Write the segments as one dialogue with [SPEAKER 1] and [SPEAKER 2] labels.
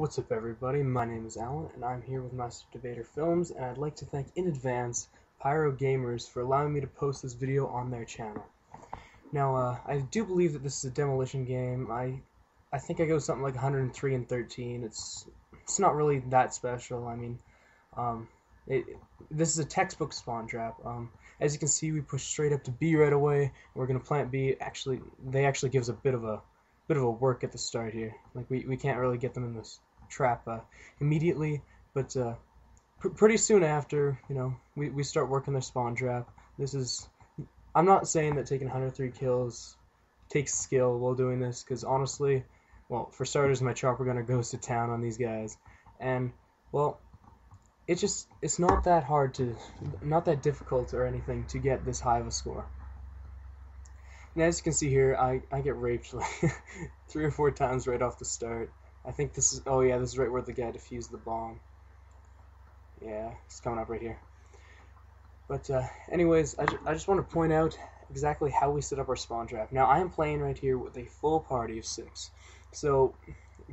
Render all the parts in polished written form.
[SPEAKER 1] What's up, everybody? My name is Alan, and I'm here with Master Debater Films, and I'd like to thank in advance Pyro Gamers for allowing me to post this video on their channel. Now, I do believe that this is a demolition game. I think I go something like 103 and 13. It's not really that special. I mean, this is a textbook spawn trap. As you can see, we push straight up to B right away. We're gonna plant B. Actually, they actually give us a bit of a work at the start here. Like we can't really get them in this trap immediately, but pretty soon after, we start working their spawn trap. I'm not saying that taking 103 kills takes skill while doing this, because honestly, well, for starters, my chopper gunner goes to town on these guys, and well, it's not that hard not that difficult or anything to get this high of a score. And as you can see here, I get raped like 3 or 4 times right off the start. I think this is, oh yeah, this is right where the guy defused the bomb. Yeah, it's coming up right here. But anyways, I just want to point out exactly how we set up our spawn trap. Now, I am playing right here with a full party of 6. So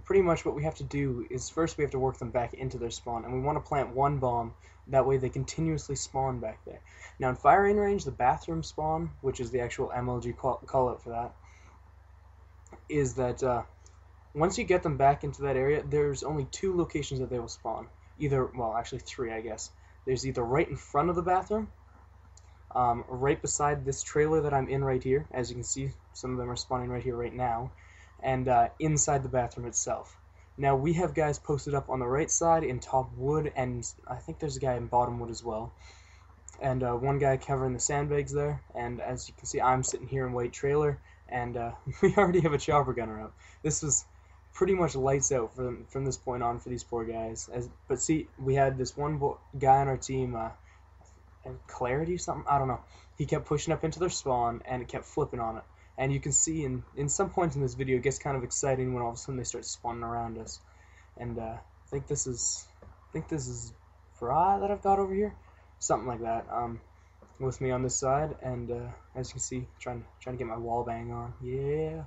[SPEAKER 1] pretty much what we have to do is first we have to work them back into their spawn, and we want to plant one bomb. That way they continuously spawn back there. Now in firing range, the bathroom spawn, which is the actual MLG call out for that, is that once you get them back into that area, there's only 2 locations that they will spawn. Well, actually 3, I guess. There's either right in front of the bathroom, right beside this trailer that I'm in right here. As you can see, some of them are spawning right here right now, and inside the bathroom itself. Now, we have guys posted up on the right side in top wood, and I think there's a guy in bottom wood as well. And one guy covering the sandbags there, and as you can see, I'm sitting here in white trailer, and we already have a chopper gunner up. This was pretty much lights out from this point on for these poor guys. But see, we had this one guy on our team, Clarity something, I don't know. He kept pushing up into their spawn, and it kept flipping on it. And you can see in some points in this video, it gets kind of exciting when all of a sudden they start spawning around us. And I think this is Fry that I've got over here, something like that. With me on this side, and as you can see, trying to get my wall bang on. Yeah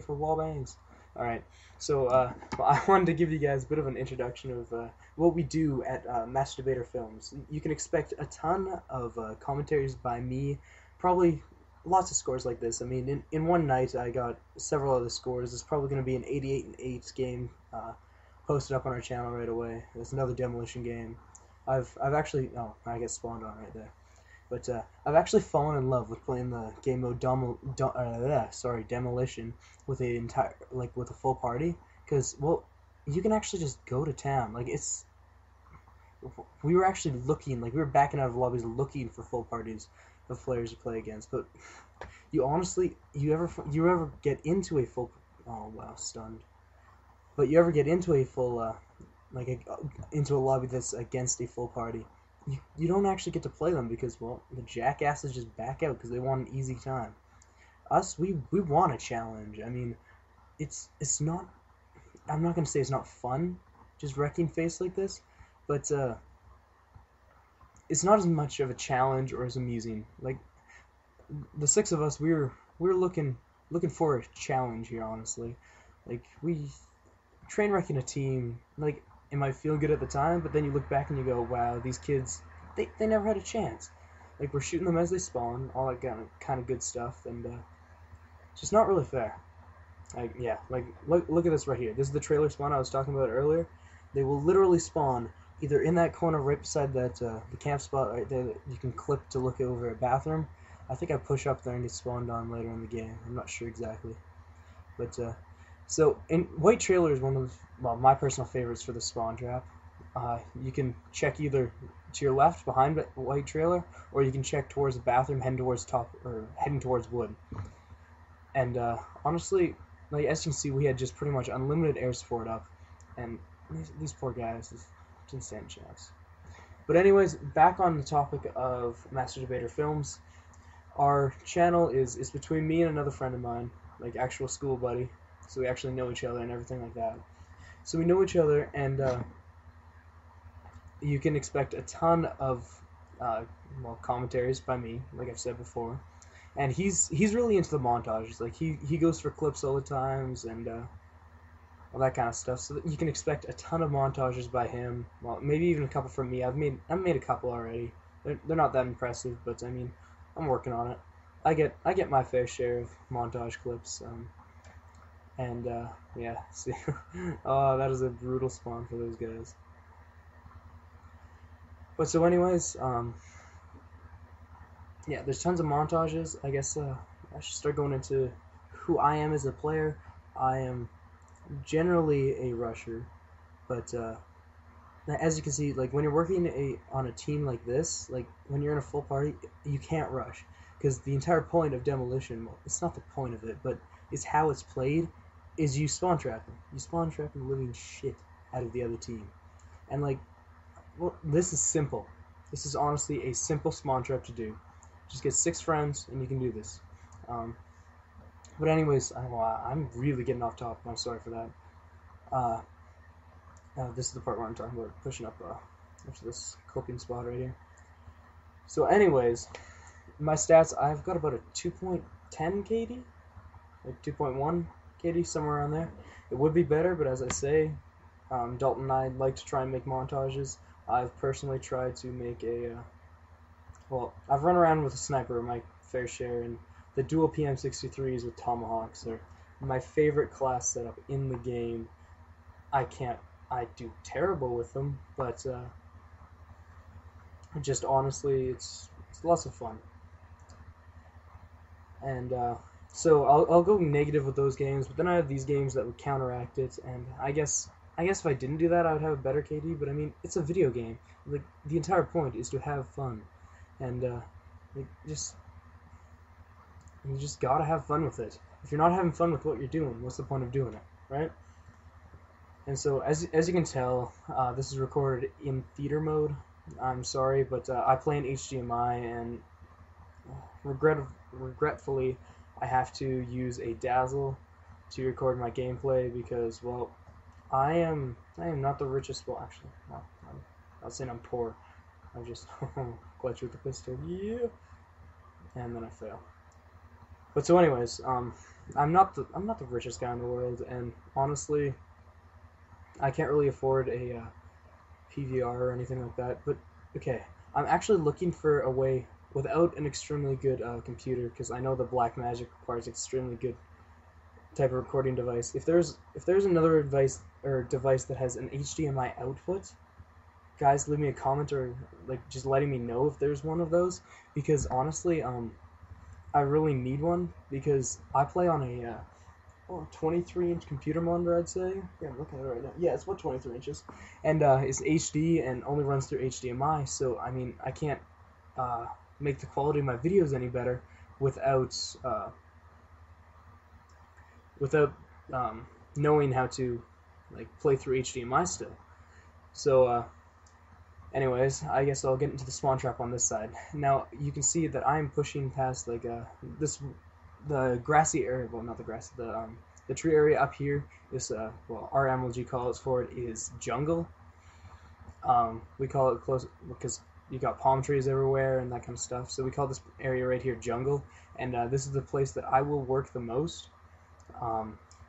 [SPEAKER 1] for wall bangs. All right. So well, I wanted to give you guys a bit of an introduction of what we do at Master Debater Films. You can expect a ton of commentaries by me, probably lots of scores like this. I mean, in one night I got several other scores. There's probably going to be an 88 and 8 game posted up on our channel right away. There's another demolition game. I've actually, oh, I get spawned on right there. But I've actually fallen in love with playing the game mode demolition with with a full party, because well, you can actually just go to town. Like we were actually looking, like we were backing out of lobbies looking for full parties of players to play against. But you ever get into a full, oh wow, stunned. But you ever get into a full into a lobby that's against a full party, you don't actually get to play them because, well, the jackasses just back out because they want an easy time. Us, we want a challenge. I mean, it's not, I'm not going to say it's not fun, just wrecking face like this, but it's not as much of a challenge or as amusing. Like, the 6 of us, we're looking for a challenge here, honestly. Like, train wrecking a team, like, it might feel good at the time, but then you look back and you go, wow, these kids, they never had a chance. Like, we're shooting them as they spawn, all that kind of good stuff, and it's just not really fair. Like, yeah, like, look at this right here. This is the trailer spawn I was talking about earlier. They will literally spawn either in that corner right beside that the camp spot right there that you can clip to look over a bathroom. I think I push up there and get spawned on later in the game. I'm not sure exactly. But, so, white trailer is one of, well, my personal favorites for the spawn trap. You can check either to your left behind white trailer, or you can check towards the bathroom, heading towards wood. And honestly, like as you can see, we had just pretty much unlimited air support up, and these poor guys, it's insane chance. But anyways, back on the topic of Master Debater Films, our channel is between me and another friend of mine, like actual school buddy. So we actually know each other and everything like that. So we know each other, and you can expect a ton of well, commentaries by me, like I've said before. And he's really into the montages. Like he goes for clips all the times, and all that kind of stuff. So that you can expect a ton of montages by him. Well, maybe even a couple from me. I've made a couple already. They're not that impressive, but I mean, I'm working on it. I get my fair share of montage clips. And yeah, see, oh, that is a brutal spawn for those guys. But so, anyways, yeah, there's tons of montages. I guess I should start going into who I am as a player. I am generally a rusher, but as you can see, like when you're working on a team like this, like when you're in a full party, you can't rush because the entire point of demolition, well, it's not the point of it, but it's how it's played, is you spawn trap them. You spawn trap the living shit out of the other team, and like, well, this is simple. This is honestly a simple spawn trap to do. Just get 6 friends and you can do this. But anyways, I'm really getting off topic. I'm sorry for that. This is the part where I'm talking about pushing up to this coping spot right here. So anyways, my stats, I've got about a 2.10 KD, like 2.1 KD, somewhere around there. It would be better, but as I say, Dalton and I like to try and make montages. I've personally tried to make well, I've run around with a sniper my fair share, and the dual PM63s with tomahawks are my favorite class setup in the game. I do terrible with them, but just honestly, it's lots of fun. And so I'll go negative with those games, but then I have these games that would counteract it, and I guess if I didn't do that, I would have a better KD, but I mean, it's a video game. Like, the entire point is to have fun, and like, you just gotta have fun with it. If you're not having fun with what you're doing, what's the point of doing it, right? And so, as you can tell, this is recorded in theater mode. I'm sorry, but I play in HDMI, and regretfully, I have to use a Dazzle to record my gameplay because, well, I am not the richest. Well, actually, no, I'm not saying I'm poor. I just clutch with the pistol, yeah, and then I fail. But so, anyways, I'm not the richest guy in the world, and honestly, I can't really afford a PVR or anything like that. But okay, I'm actually looking for a way without an extremely good computer, because I know the Blackmagic requires extremely good type of recording device. If there's another device that has an HDMI output, guys, leave me a comment or like just letting me know if there's one of those, because honestly, I really need one because I play on a 23-inch computer monitor, I'd say. Yeah, I'm looking at it right now. Yeah, it's about 23 inches, and it's HD and only runs through HDMI. So I mean, I can't make the quality of my videos any better without knowing how to like play through HDMI still. So anyways, I guess I'll get into the spawn trap on this side. Now you can see that I'm pushing past like the grassy area. Well, not the grassy, the tree area up here. This well, our MLG calls for it is jungle. We call it close because you got palm trees everywhere and that kind of stuff. So we call this area right here jungle, and this is the place that I will work the most.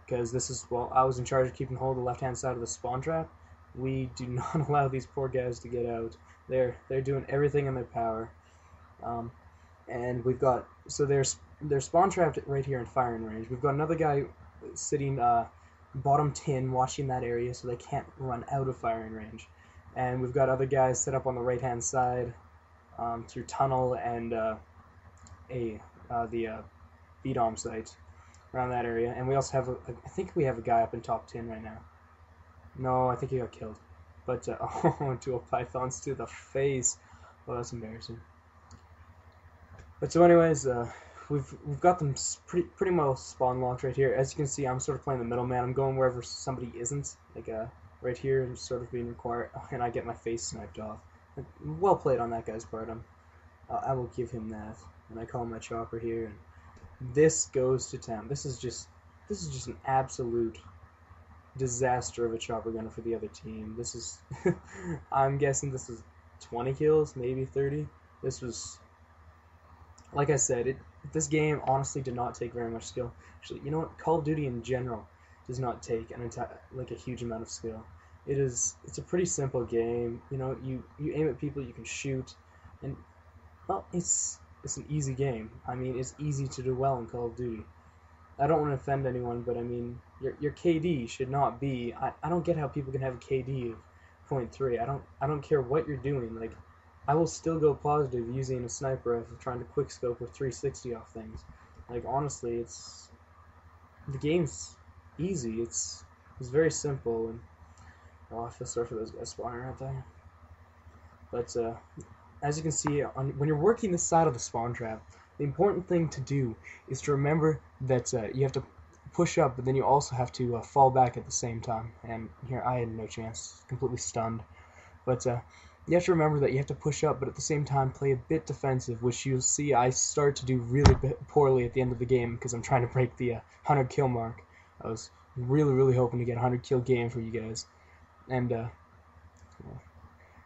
[SPEAKER 1] Because this is, well, I was in charge of keeping hold of the left-hand side of the spawn trap. We do not allow these poor guys to get out. They're doing everything in their power. And we've got, so they're spawn trapped right here in firing range. We've got another guy sitting bottom tin watching that area so they can't run out of firing range. And we've got other guys set up on the right-hand side through tunnel and the BDOM site around that area. And we also have, I think we have a guy up in top 10 right now. No, I think he got killed. But, oh, dual pythons to the face. Well, that's embarrassing. But so anyways, we've got them pretty well spawn locked right here. As you can see, I'm sort of playing the middleman. I'm going wherever somebody isn't. Like, right here, I'm sort of being required, and I get my face sniped off. Well played on that guy's part. I will give him that. And I call my chopper here, and this goes to town. This is just an absolute disaster of a chopper gunner for the other team. This is, I'm guessing this is 20 kills, maybe 30. This was, like I said, this game honestly did not take very much skill. Actually, you know what? Call of Duty in general does not take like a huge amount of skill. It's a pretty simple game. You know, you aim at people, you can shoot, and well, it's an easy game. I mean, it's easy to do well in Call of Duty. I don't want to offend anyone, but I mean, your KD should not be. I don't get how people can have a KD of 0.3. I don't care what you're doing. Like, I will still go positive using a sniper rifle trying to quickscope or 360 off things. Like, honestly, the game's easy. It's very simple, and oh, I feel sorry for those guys spawning right there. But as you can see, when you're working this side of the spawn trap, the important thing to do is to remember that you have to push up, but then you also have to fall back at the same time. And here, I had no chance, completely stunned. But you have to remember that you have to push up, but at the same time play a bit defensive, which you'll see I start to do really poorly at the end of the game because I'm trying to break the 100 kill mark. I was really hoping to get a 100 kill game for you guys. And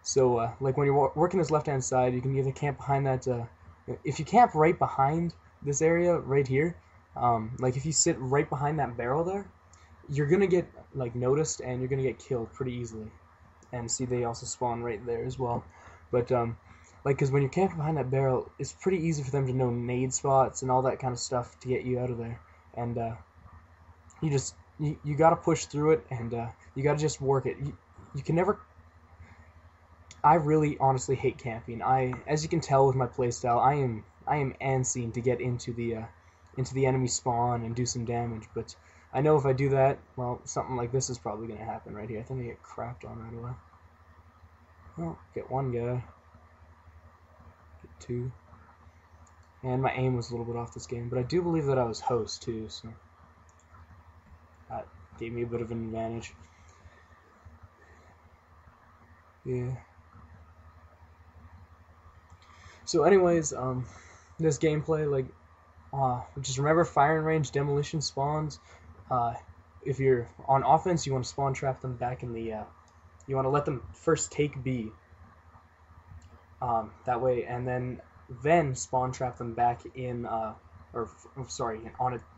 [SPEAKER 1] so like when you're working this left hand side, you can either camp behind that. If you camp right behind this area right here, like if you sit right behind that barrel there, you're gonna get like noticed and you're gonna get killed pretty easily. And see, they also spawn right there as well. But like, because when you're camping behind that barrel, it's pretty easy for them to know nade spots and all that kind of stuff to get you out of there. And you gotta push through it, and you gotta just work it. You can never. I really honestly hate camping. As you can tell with my playstyle, I am antsy to get into the enemy spawn and do some damage. But I know if I do that, well, something like this is probably gonna happen right here. I think I get crapped on right away. Well, get one guy, get two, and my aim was a little bit off this game. But I do believe that I was host too, so that gave me a bit of an advantage. Yeah. So anyways, this gameplay, like, just remember firing range, demolition spawns. If you're on offense, you want to spawn trap them back in the, you want to let them first take B. That way, and then spawn trap them back in, on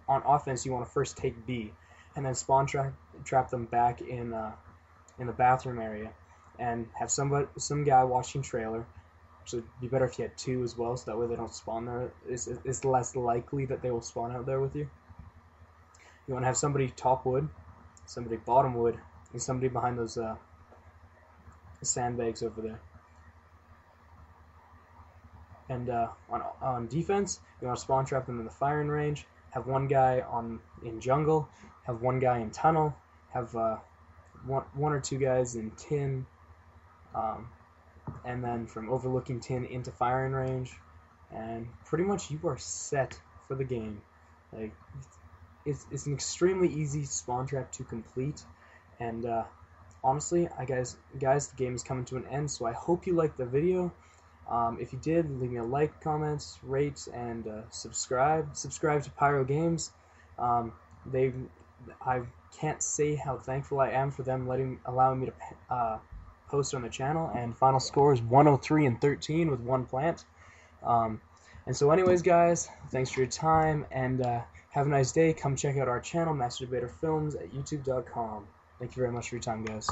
[SPEAKER 1] offense, you want to first take B, and then spawn trap them back in the bathroom area, and have some guy watching trailer. So it'd be better if you had two as well, so that way they don't spawn there. It's less likely that they will spawn out there with you. You want to have somebody top wood, somebody bottom wood, and somebody behind those sandbags over there. And on defense, you want to spawn trap them in the firing range. Have one guy in jungle. Have one guy in tunnel. Have one or two guys in tin. And then from overlooking tin into firing range, and pretty much you are set for the game. Like, it's an extremely easy spawn trap to complete, and honestly, guys, the game is coming to an end. So I hope you liked the video. If you did, leave me a like, comments, rate, and subscribe. Subscribe to Pyro Games. I can't say how thankful I am for them allowing me to post on the channel, and final score is 103-13 with one plant. And so anyways, guys, thanks for your time, and have a nice day. Come check out our channel, Master Debater Films, at youtube.com. Thank you very much for your time, guys.